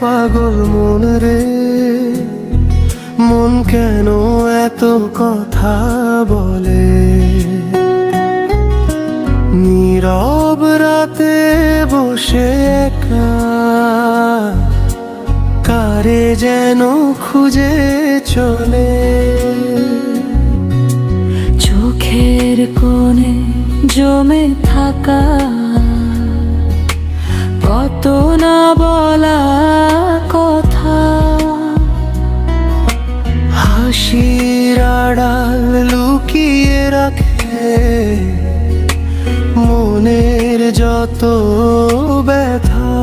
পাগল মন রে, মন কেন এত কথা বলে? নীরব রাতে বসে একা কারে যেন খুঁজে চলে। চোখের কোণে জমে থাকা কত না বলা কথা, হাসির আড়াল লুকিয়ে রাখে মনের যত ব্যথা।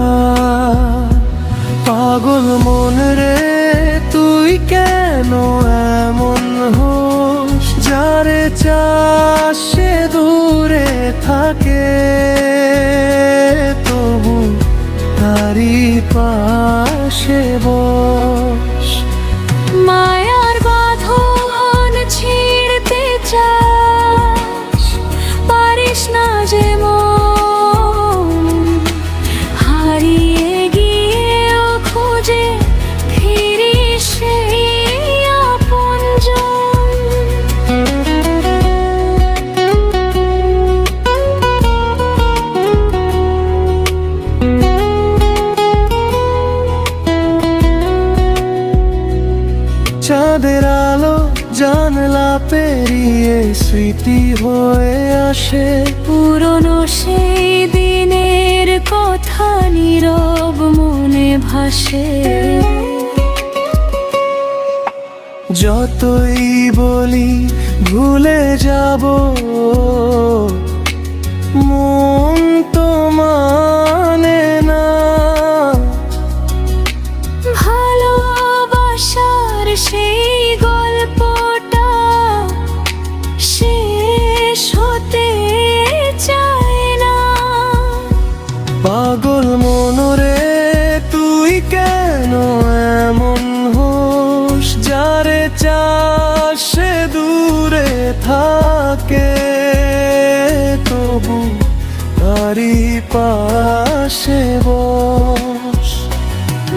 পাগল মন রে, তুই কেন এমন হোস? যারে চাস সে দূরে থাকে, তবু তারি পাশে বস। মায়ার বাঁধন ছিঁড়তে চাস, পারিস না যে মন। হারিয়ে গিয়েও খুঁজে ফিরিস সেই আপনজন। চাঁদের আলো জানলা পেরিয়ে স্মৃতি হয়ে আসে, পুরনো সেই দিনের কথা নীরব মনে ভাসে। যতই বলি ভুলে যাব, মন তো মানে না। ভালোবাসার সেই গল্পটা শেষ হতে চায় না। পাগল মন রে, তুই কেন এমন হোস? যারে চাস সে দূরে থাকে, তবু তারি পাশে বস।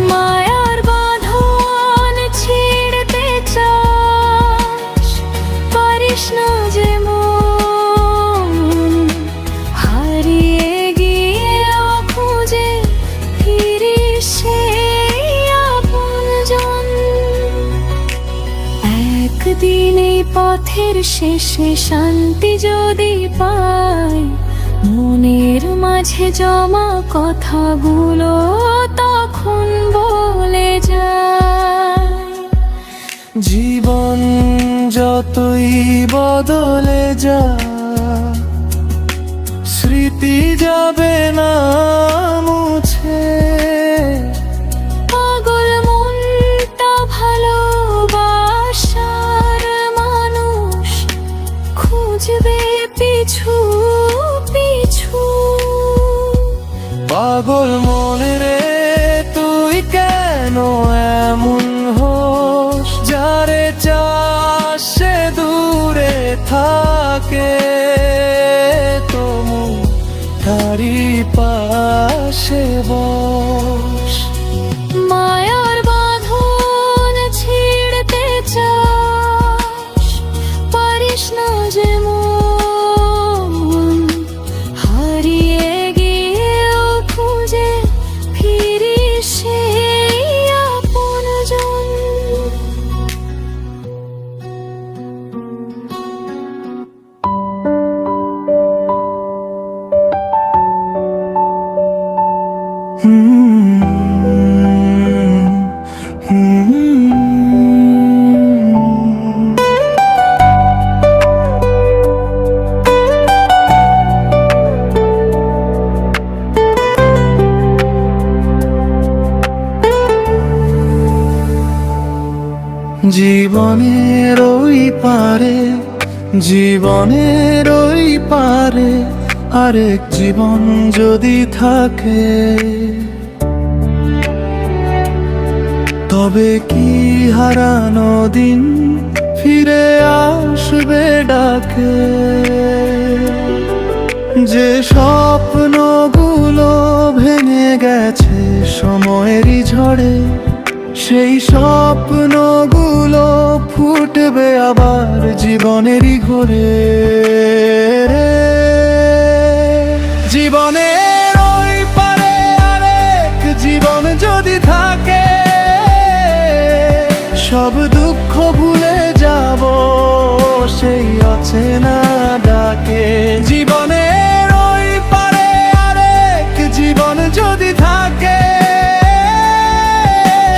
মায়ার বাঁধন ছিঁড়তে চাস, পারিস না যে মন। হারিয়ে গিয়েও খুঁজে ফিরিস সেই আপনজন। একদিন এই পথের শেষে শান্তি যদি পাই, মনের মাঝে জমা কথাগুলো তখন বলে যায়। জীবন যতই বদলে যা, স্মৃতি যাবে না মুছে। পাগল মনটা ভালোবাসার মানুষ খুঁজবে পিছু পিছু। পাগল মন রে, তুই কেন এমন হোস? যারে চাস সে দূরে থাকে, তবু তারি পাশে বস। মায়ার বাঁধন ছিঁড়তে চাস, পারিস না যে মন। হারিয়ে গিয়েও খুঁজে ফিরিস সেই আপনজন। জীবনের ওই পারে, জীবনের ওই পারে আরেক জীবন যদি থাকে, তবে কি হারানো দিন ফিরে আসবে ডাকে? যে স্বপ্নগুলো ভেঙে গেছে সময়েরই ঝড়ে সেই স্বপ্নগুলো ফুটবে আবার জীবনেরই ঘোরে। জীবনের ওই পারে আরেক জীবন যদি থাকে, সব দুঃখ ভুলে যাব সেই অচেনা ডাকে। জীবনের ওই পারে আরেক জীবন যদি থাকে,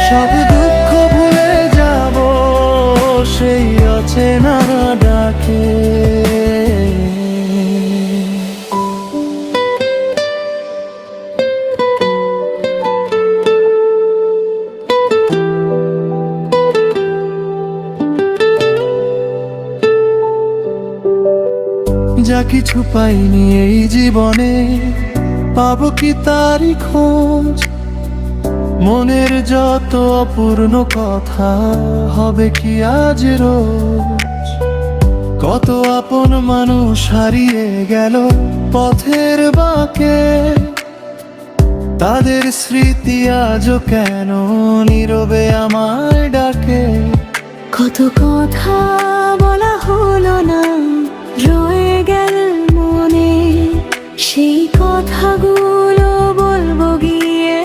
সব দুঃখ ভুলে যাব সেই অচেনা ডাকে। যা কিছু পাইনি এই জীবনে, পাবো কি তারই খোঁজ? মনের যত অপূর্ণ কথা হবে কি আজ রোজ? কত আপন মানুষ হারিয়ে গেল পথের বাঁকে, তাদের স্মৃতি আজও কেন নীরবে আমায় ডাকে। কত কথা বলা হলো না, রয়ে গেল মনে, সেই কথাগুলো বলবো গিয়ে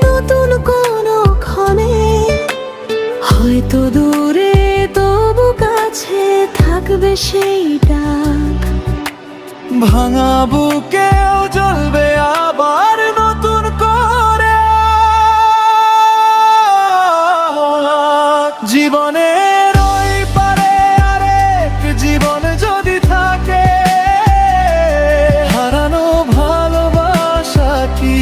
নতুন কোনো ক্ষণে। হয়তো দূরে তবু কাছে থাকবে সেই ডাক, ভাঙা বুকেও জ্বলবে আবার নতুন করে। জীবনের ওই পারে আরেক জীবন যদি থাকে, হারানো ভালোবাসা কি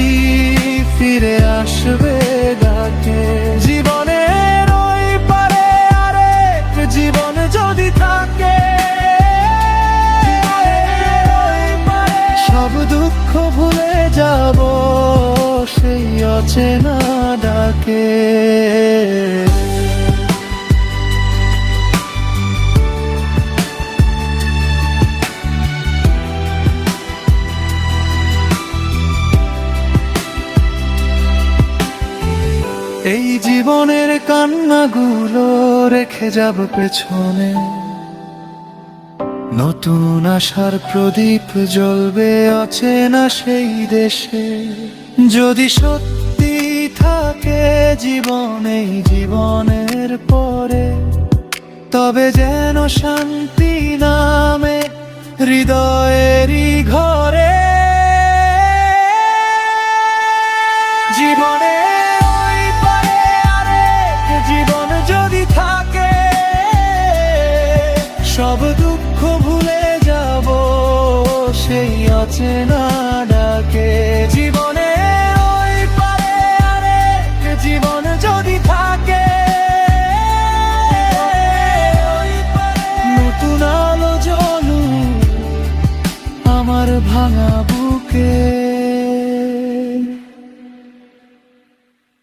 ফিরে আসবে ডাকে? জীবনের ওই পারে আরেক জীবন যদি থাকে, সব দুঃখ ভুলে যাব সেই অচেনা ডাকে। এই জীবনের কান্নাগুলো রেখে যাব পেছনে, নতুন আশার প্রদীপ জ্বলবে অচেনা সেই দেশে। যদি সত্যি থাকে জীবন এই জীবনের পরে, তবে যেন শান্তি নামে হৃদয়েরই ঘরে। জীবনের ওই পারে আরেক জীবন যদি থাকে, সব দুঃখ ভুলে যাব সেই অচেনা